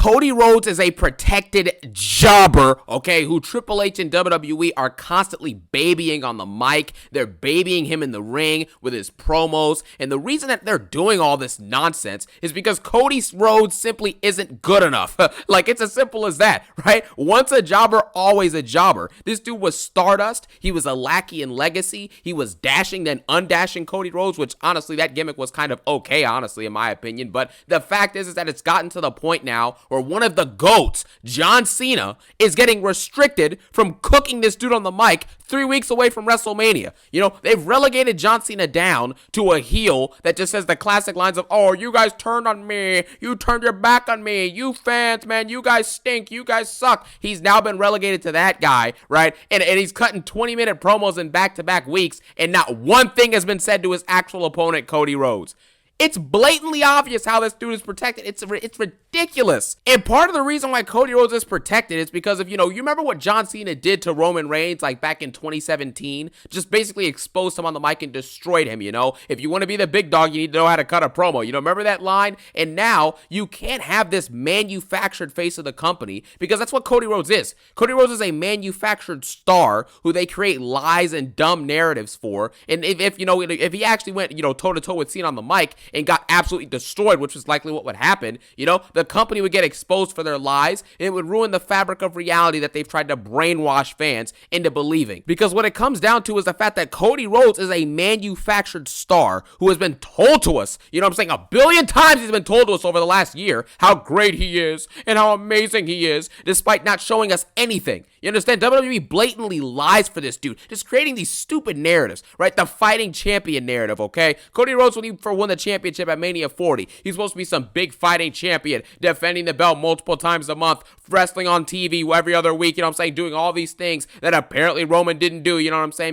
Cody Rhodes is a protected jobber, okay, who Triple H and WWE are constantly babying on the mic. They're babying him in the ring with his promos, and the reason that they're doing all this nonsense is because Cody Rhodes simply isn't good enough. Like, it's as simple as that, right? Once a jobber, always a jobber. This dude was Stardust. He was a lackey in Legacy. He was dashing, then undashing Cody Rhodes, which honestly, that gimmick was kind of okay, honestly, in my opinion. But the fact is that it's gotten to the point now where one of the GOATs, John Cena, is getting restricted from cooking this dude on the mic 3 weeks away from WrestleMania. You know, they've relegated John Cena down to a heel that just says the classic lines of, oh, you guys turned on me, you turned your back on me, you fans, man, you guys stink, you guys suck. He's now been relegated to that guy, right? And he's cutting 20-minute promos in back-to-back weeks, and not one thing has been said to his actual opponent, Cody Rhodes. It's blatantly obvious how this dude is protected. It's ridiculous. And part of the reason why Cody Rhodes is protected is because of, you remember what John Cena did to Roman Reigns, like back in 2017? Just basically exposed him on the mic and destroyed him, If you want to be the big dog, you need to know how to cut a promo. Remember that line? And now you can't have this manufactured face of the company, because that's what Cody Rhodes is. Cody Rhodes is a manufactured star who they create lies and dumb narratives for. And if he actually went, toe-to-toe with Cena on the mic and got absolutely destroyed, which is likely what would happen, the company would get exposed for their lies, and it would ruin the fabric of reality that they've tried to brainwash fans into believing. Because what it comes down to is the fact that Cody Rhodes is a manufactured star who has been told to us, a billion times he's been told to us over the last year how great he is and how amazing he is, despite not showing us anything. You understand? WWE blatantly lies for this dude, just creating these stupid narratives, right? The fighting champion narrative, okay? Cody Rhodes, when he won the championship at Mania 40, he's supposed to be some big fighting champion, defending the belt multiple times a month, wrestling on TV every other week, doing all these things that apparently Roman didn't do,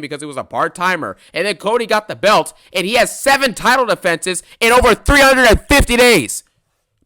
because he was a part-timer. And then Cody got the belt, and he has 7 title defenses in over 350 days.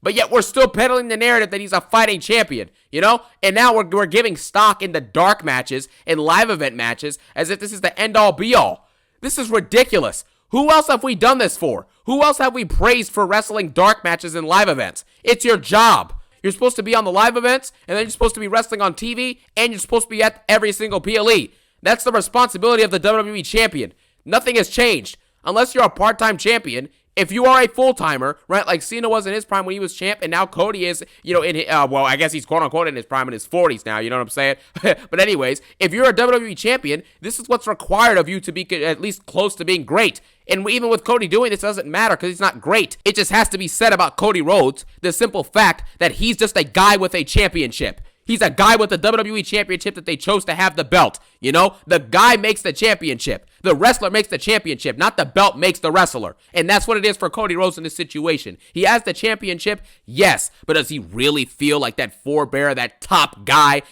But yet we're still peddling the narrative that he's a fighting champion, And now we're giving stock in the dark matches and live event matches as if this is the end-all be-all. This is ridiculous. Who else have we done this for? Who else have we praised for wrestling dark matches and live events? It's your job. You're supposed to be on the live events, and then you're supposed to be wrestling on TV, and you're supposed to be at every single PLE. That's the responsibility of the WWE champion. Nothing has changed. Unless you're a part-time champion, if you are a full-timer, right, like Cena was in his prime when he was champ, and now Cody is, I guess he's quote-unquote in his prime in his 40s now, you know what I'm saying? But anyways, if you're a WWE champion, this is what's required of you to be at least close to being great. And even with Cody doing this, it doesn't matter because he's not great. It just has to be said about Cody Rhodes, the simple fact that he's just a guy with a championship. He's a guy with the WWE championship that they chose to have the belt. The guy makes the championship. The wrestler makes the championship, not the belt makes the wrestler. And that's what it is for Cody Rhodes in this situation. He has the championship, yes, but does he really feel like that forebearer, that top guy,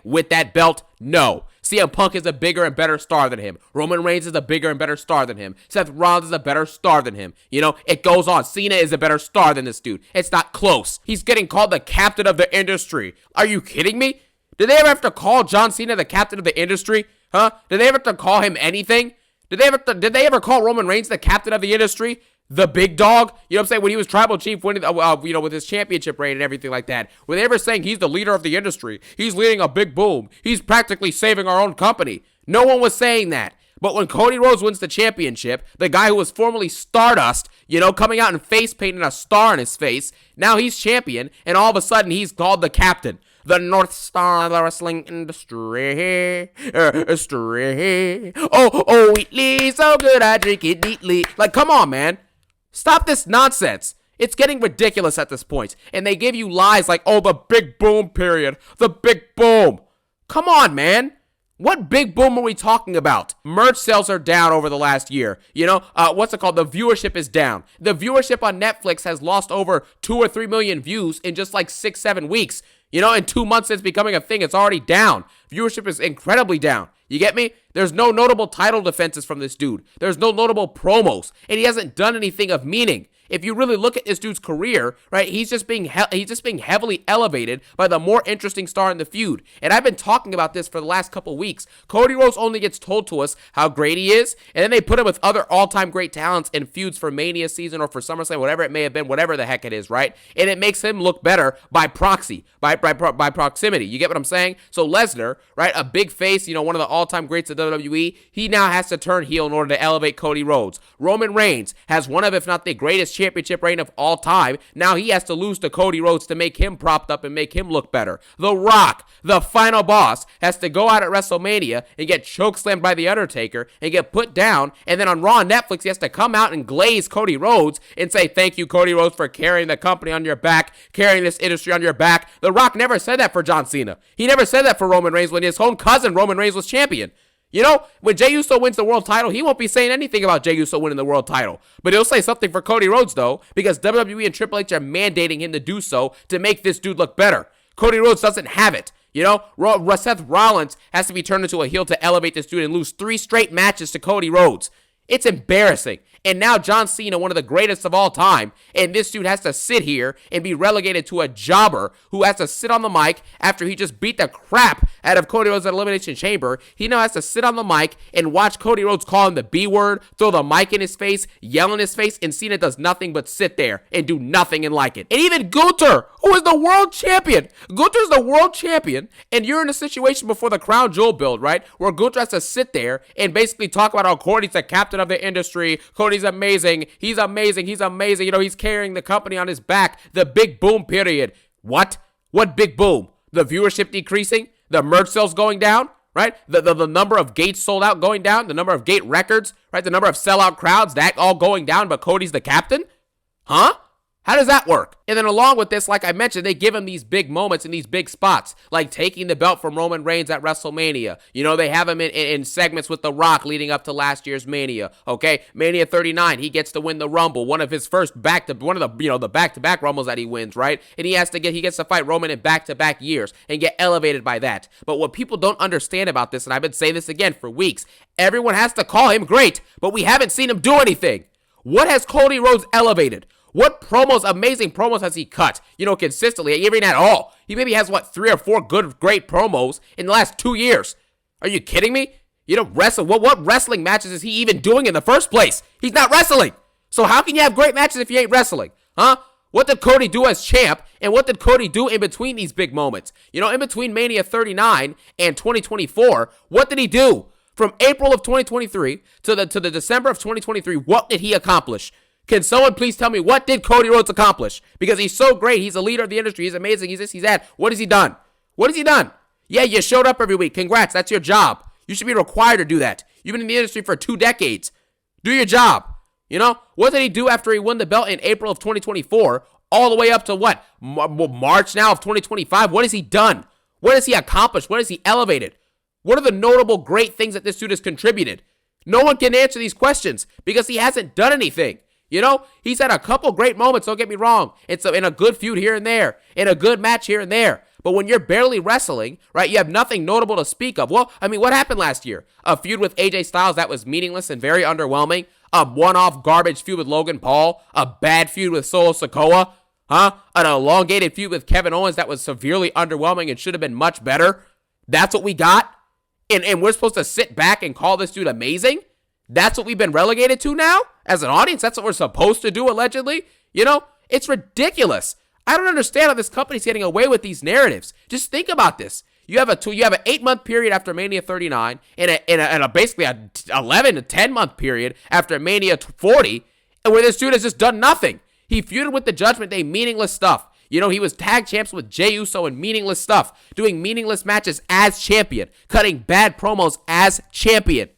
with that belt? No. CM Punk is a bigger and better star than him. Roman Reigns is a bigger and better star than him. Seth Rollins is a better star than him. It goes on. Cena is a better star than this dude. It's not close. He's getting called the captain of the industry. Are you kidding me? Did they ever have to call John Cena the captain of the industry? Huh? Did they ever have to call him anything? Did they ever call Roman Reigns the captain of the industry? The big dog? When he was tribal chief winning, with his championship reign and everything like that. Were they ever saying he's the leader of the industry? He's leading a big boom. He's practically saving our own company. No one was saying that. But when Cody Rhodes wins the championship, the guy who was formerly Stardust, coming out and face painting a star on his face, now he's champion, and all of a sudden he's called the captain. The North Star of the wrestling industry. Oh, Wheatley, so good I drink it neatly. Like, come on, man. Stop this nonsense. It's getting ridiculous at this point. And they give you lies like, oh, the big boom period. The big boom. Come on, man. What big boom are we talking about? Merch sales are down over the last year. What's it called? The viewership is down. The viewership on Netflix has lost over 2 or 3 million views in just like 6-7 weeks. In 2 months since becoming a thing, it's already down. Viewership is incredibly down. You get me? There's no notable title defenses from this dude. There's no notable promos. And he hasn't done anything of meaning. if you really look at this dude's career, right, he's just being heavily elevated by the more interesting star in the feud. And I've been talking about this for the last couple weeks. Cody Rhodes only gets told to us how great he is, and then they put him with other all-time great talents in feuds for Mania season or for SummerSlam, whatever it may have been, whatever the heck it is, right? And it makes him look better by proxy, by proximity. You get what I'm saying? So Lesnar, right, a big face, one of the all-time greats of WWE, he now has to turn heel in order to elevate Cody Rhodes. Roman Reigns has one of, if not the greatest championship reign of all time. Now he has to lose to Cody Rhodes to make him propped up and make him look better. The Rock, the final boss, has to go out at WrestleMania and get chokeslammed by The Undertaker and get put down, and then on Raw and Netflix, he has to come out and glaze Cody Rhodes and say, thank you, Cody Rhodes, for carrying the company on your back, carrying this industry on your back. The Rock never said that for John Cena. He never said that for Roman Reigns when his own cousin Roman Reigns was champion. When Jey Uso wins the world title, he won't be saying anything about Jey Uso winning the world title. But he'll say something for Cody Rhodes, though, because WWE and Triple H are mandating him to do so to make this dude look better. Cody Rhodes doesn't have it. Seth Rollins has to be turned into a heel to elevate this dude and lose 3 straight matches to Cody Rhodes. It's embarrassing. And now John Cena, one of the greatest of all time, and this dude has to sit here and be relegated to a jobber who has to sit on the mic after he just beat the crap out of Cody Rhodes at Elimination Chamber. He now has to sit on the mic and watch Cody Rhodes call him the B word, throw the mic in his face, yell in his face, and Cena does nothing but sit there and do nothing and like it. And even Gunther, who is the world champion. Gunther's the world champion, and you're in a situation before the Crown Jewel build, right, where Gunther has to sit there and basically talk about how Cody's the captain of the industry. Cody's amazing. He's amazing. He's amazing. He's carrying the company on his back. The big boom period. What? What big boom? The viewership decreasing? The merch sales going down? Right? The number of gates sold out going down? The number of gate records? Right? The number of sellout crowds? That all going down, but Cody's the captain? Huh? How does that work? And then along with this, like I mentioned, they give him these big moments in these big spots, like taking the belt from Roman Reigns at WrestleMania. They have him in segments with The Rock leading up to last year's Mania. Okay, Mania 39, he gets to win the Rumble, one of his first the back-to-back Rumbles that he wins, right? And he gets to fight Roman in back-to-back years and get elevated by that. But what people don't understand about this, and I've been saying this again for weeks, everyone has to call him great, but we haven't seen him do anything. What has Cody Rhodes elevated? What amazing promos has he cut, consistently, even at all? He maybe has, 3 or 4 great promos in the last 2 years. Are you kidding me? What wrestling matches is he even doing in the first place? He's not wrestling. So how can you have great matches if you ain't wrestling? Huh? What did Cody do as champ, and what did Cody do in between these big moments? In between Mania 39 and 2024, what did he do? From April of 2023 to the December of 2023, what did he accomplish? Can someone please tell me, what did Cody Rhodes accomplish? Because he's so great. He's a leader of the industry. He's amazing. He's this, he's that. What has he done? What has he done? Yeah, you showed up every week. Congrats. That's your job. You should be required to do that. You've been in the industry for 2 decades. Do your job. What did he do after he won the belt in April of 2024 all the way up to what? March now of 2025? What has he done? What has he accomplished? What has he elevated? What are the notable great things that this dude has contributed? No one can answer these questions because he hasn't done anything. He's had a couple great moments, don't get me wrong. It's in a good feud here and there, in a good match here and there. But when you're barely wrestling, right, you have nothing notable to speak of. Well, what happened last year? A feud with AJ Styles that was meaningless and very underwhelming. A one-off garbage feud with Logan Paul. A bad feud with Solo Sikoa. Huh? An elongated feud with Kevin Owens that was severely underwhelming and should have been much better. That's what we got? And we're supposed to sit back and call this dude amazing? That's what we've been relegated to now? As an audience, that's what we're supposed to do, allegedly? It's ridiculous. I don't understand how this company's getting away with these narratives. Just think about this. You have an 8-month period after Mania 39 and basically a 11 to 10-month period after Mania 40, and where this dude has just done nothing. He feuded with the Judgment Day, meaningless stuff. He was tag champs with Jey Uso and meaningless stuff, doing meaningless matches as champion, cutting bad promos as champion.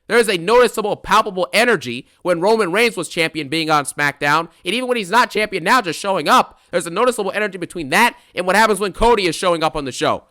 There is a noticeable, palpable energy when Roman Reigns was champion being on SmackDown, and even when he's not champion now, just showing up, there's a noticeable energy between that and what happens when Cody is showing up on the show.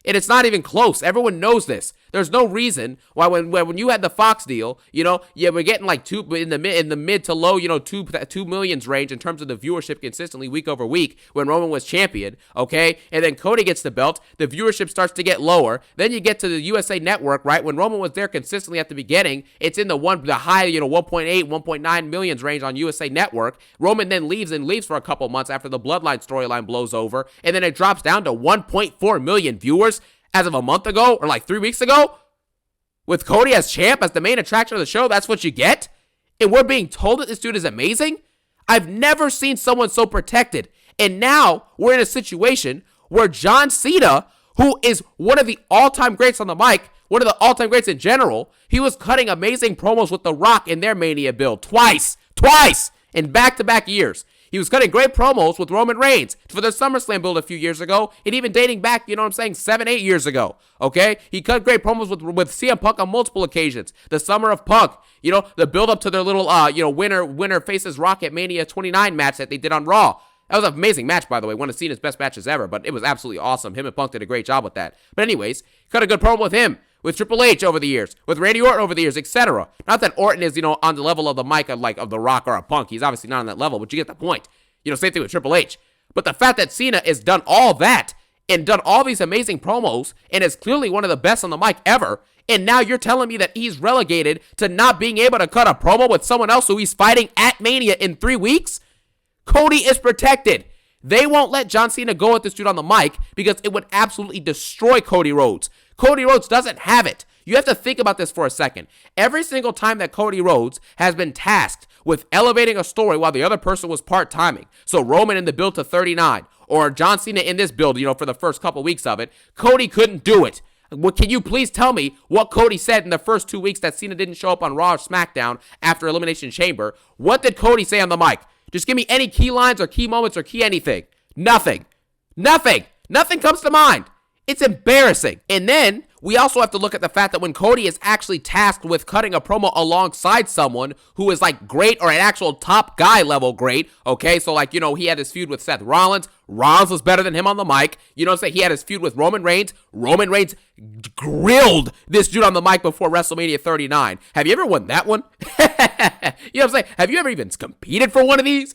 And it's not even close. Everyone knows this. There's no reason why when you had the Fox deal, we're getting like in the mid to low, 2 millions range in terms of the viewership consistently week over week when Roman was champion, okay? And then Cody gets the belt, the viewership starts to get lower. Then you get to the USA Network, right? When Roman was there consistently at the beginning, it's in the high, 1.8, 1.9 millions range on USA Network. Roman then leaves for a couple months after the Bloodline storyline blows over, and then it drops down to 1.4 million viewers as of a month ago, or like 3 weeks ago. With Cody as champ, as the main attraction of the show, that's what you get? And we're being told that this dude is amazing? I've never seen someone so protected. And now we're in a situation where John Cena, who is one of the all-time greats on the mic, one of the all-time greats in general, he was cutting amazing promos with The Rock in their Mania build twice in back-to-back years. He was cutting great promos with Roman Reigns for the SummerSlam build a few years ago, and even dating back, 7, 8 years ago, okay? He cut great promos with CM Punk on multiple occasions. The Summer of Punk, the build-up to their little, winner faces Rock at Mania 29 match that they did on Raw. That was an amazing match, by the way. One of Cena's best matches ever, but it was absolutely awesome. Him and Punk did a great job with that. But anyways, cut a good promo with him, with Triple H over the years, with Randy Orton over the years, etc. Not that Orton is, on the level of the mic of The Rock or a Punk. He's obviously not on that level, but you get the point. Same thing with Triple H. But the fact that Cena has done all that and done all these amazing promos and is clearly one of the best on the mic ever, and now you're telling me that he's relegated to not being able to cut a promo with someone else who he's fighting at Mania in 3 weeks? Cody is protected. They won't let John Cena go with this dude on the mic because it would absolutely destroy Cody Rhodes. Cody Rhodes doesn't have it. You have to think about this for a second. Every single time that Cody Rhodes has been tasked with elevating a story while the other person was part-timing, so Roman in the build to 39, or John Cena in this build, for the first couple weeks of it, Cody couldn't do it. Can you please tell me what Cody said in the first 2 weeks that Cena didn't show up on Raw or SmackDown after Elimination Chamber? What did Cody say on the mic? Just give me any key lines or key moments or key anything. Nothing comes to mind. It's embarrassing. And then we also have to look at the fact that when Cody is actually tasked with cutting a promo alongside someone who is like great or an actual top guy level great, okay? So like, he had his feud with Seth Rollins. Rollins was better than him on the mic. He had his feud with Roman Reigns. Roman Reigns grilled this dude on the mic before WrestleMania 39. Have you ever won that one? Have you ever even competed for one of these?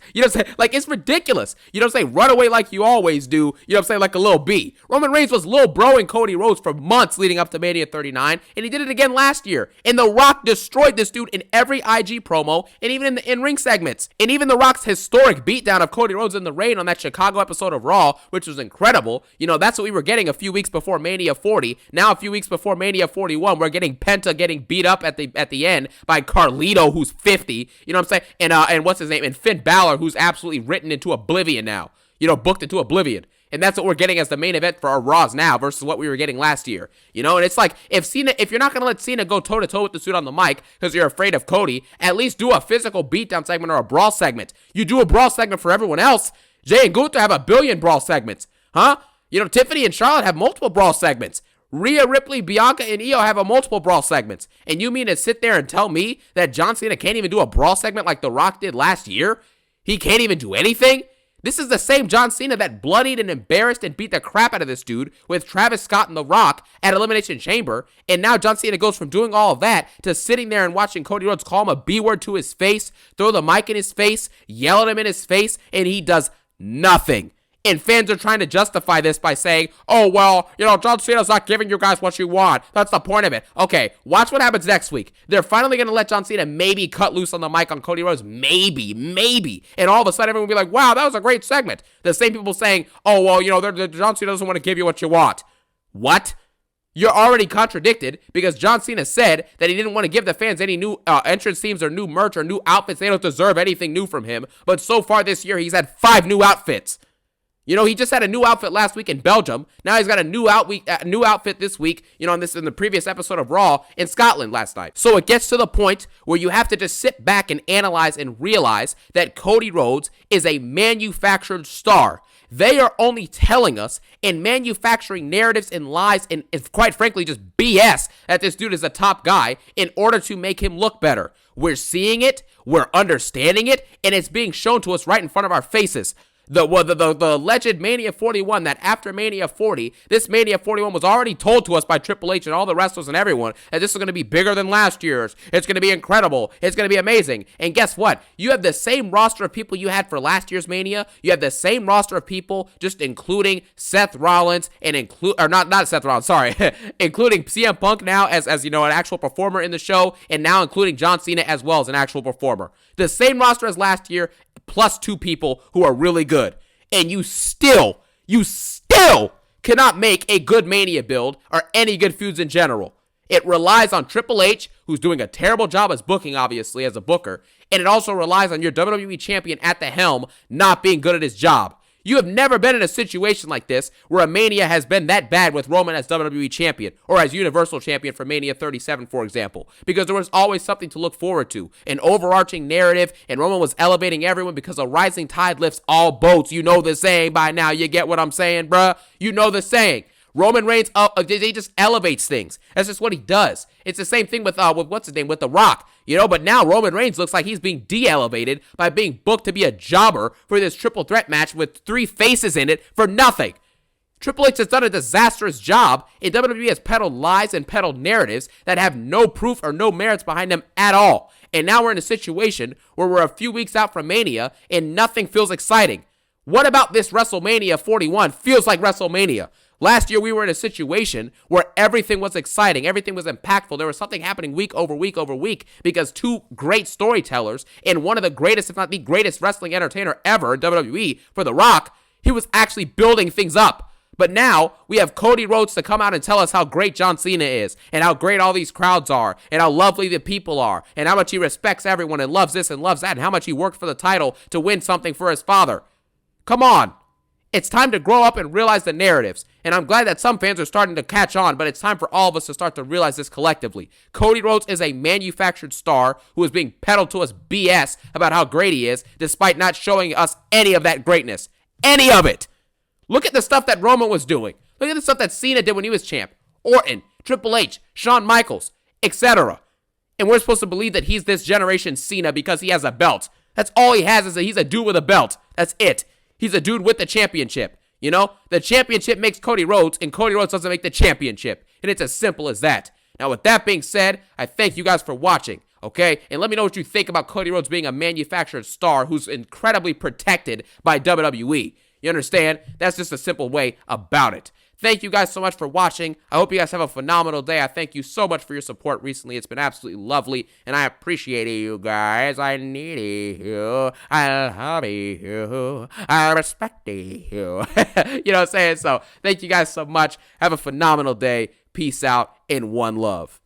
Like, it's ridiculous. Run away like you always do. Like a little B. Roman Reigns was little broing Cody Rhodes for months leading up to Mania 39, and he did it again last year. And The Rock destroyed this dude in every IG promo, and even in the in-ring segments. And even The Rock's historic beatdown of Cody Rhodes in the rain on that Chicago episode of Raw, which was incredible. That's what we were getting a few weeks before Mania 40. Now, a few weeks before Mania 41, we're getting Penta getting beat up at the end by Carlito, who's 50. And what's his name? And Finn Balor, who's absolutely written into oblivion now. Booked into oblivion. And that's what we're getting as the main event for our Raws now versus what we were getting last year. And it's like, if you're not going to let Cena go toe-to-toe with the dude on the mic because you're afraid of Cody, at least do a physical beatdown segment or a brawl segment. You do a brawl segment for everyone else. Jay and Gunther have a billion brawl segments. Huh? Tiffany and Charlotte have multiple brawl segments. Rhea Ripley, Bianca, and Io have a multiple brawl segments. And you mean to sit there and tell me that John Cena can't even do a brawl segment like The Rock did last year? He can't even do anything? This is the same John Cena that bloodied and embarrassed and beat the crap out of this dude with Travis Scott and The Rock at Elimination Chamber. And now John Cena goes from doing all of that to sitting there and watching Cody Rhodes call him a B-word to his face, throw the mic in his face, yell at him in his face, and he does nothing. And fans are trying to justify this by saying, oh, well, John Cena's not giving you guys what you want. That's the point of it. Okay, watch what happens next week. They're finally going to let John Cena maybe cut loose on the mic on Cody Rhodes. Maybe. And all of a sudden, everyone will be like, wow, that was a great segment. The same people saying, oh, well, John Cena doesn't want to give you what you want. What? You're already contradicted because John Cena said that he didn't want to give the fans any new entrance themes or new merch or new outfits. They don't deserve anything new from him. But so far this year, he's had 5 new outfits. He just had a new outfit last week in Belgium. Now he's got a new outfit this week, in the previous episode of Raw in Scotland last night. So it gets to the point where you have to just sit back and analyze and realize that Cody Rhodes is a manufactured star. They are only telling us and manufacturing narratives and lies and quite frankly just BS that this dude is a top guy in order to make him look better. We're seeing it, we're understanding it, and it's being shown to us right in front of our faces. The alleged Mania 41, that after Mania 40, this Mania 41 was already told to us by Triple H and all the wrestlers and everyone that this is going to be bigger than last year's. It's going to be incredible. It's going to be amazing. And guess what? You have the same roster of people you had for last year's Mania. You have the same roster of people, just including Seth Rollins and not Seth Rollins, sorry, including CM Punk now as you know, an actual performer in the show, and now including John Cena as well as an actual performer. The same roster as last year, plus 2 people who are really good. And you still cannot make a good Mania build or any good feuds in general. It relies on Triple H, who's doing a terrible job as booking, obviously, as a booker. And it also relies on your WWE champion at the helm not being good at his job. You have never been in a situation like this where a Mania has been that bad with Roman as WWE Champion or as Universal Champion for Mania 37, for example, because there was always something to look forward to, an overarching narrative, and Roman was elevating everyone because a rising tide lifts all boats. You know the saying by now. You get what I'm saying, bruh? You know the saying. Roman Reigns, he just elevates things. That's just what he does. It's the same thing with what's his name, with The Rock, you know. But now Roman Reigns looks like he's being de-elevated by being booked to be a jobber for this triple threat match with 3 faces in it for nothing. Triple H has done a disastrous job, and WWE has peddled lies and peddled narratives that have no proof or no merits behind them at all. And now we're in a situation where we're a few weeks out from Mania, and nothing feels exciting. What about this WrestleMania 41 feels like WrestleMania? Last year, we were in a situation where everything was exciting. Everything was impactful. There was something happening week over week over week because 2 great storytellers and one of the greatest, if not the greatest wrestling entertainer ever in WWE for The Rock, he was actually building things up. But now we have Cody Rhodes to come out and tell us how great John Cena is and how great all these crowds are and how lovely the people are and how much he respects everyone and loves this and loves that and how much he worked for the title to win something for his father. Come on. It's time to grow up and realize the narratives. And I'm glad that some fans are starting to catch on, but it's time for all of us to start to realize this collectively. Cody Rhodes is a manufactured star who is being peddled to us BS about how great he is, despite not showing us any of that greatness. Any of it. Look at the stuff that Roman was doing. Look at the stuff that Cena did when he was champ. Orton, Triple H, Shawn Michaels, etc. And we're supposed to believe that he's this generation's Cena because he has a belt. That's all he has, is that he's a dude with a belt. That's it. He's a dude with the championship. You know, the championship makes Cody Rhodes, and Cody Rhodes doesn't make the championship. And it's as simple as that. Now, with that being said, I thank you guys for watching, okay? And let me know what you think about Cody Rhodes being a manufactured star who's incredibly protected by WWE. You understand? That's just a simple way about it. Thank you guys so much for watching. I hope you guys have a phenomenal day. I thank you so much for your support recently. It's been absolutely lovely, and I appreciate you guys. I need you. I love you. I respect you. You know what I'm saying? So thank you guys so much. Have a phenomenal day. Peace out and one love.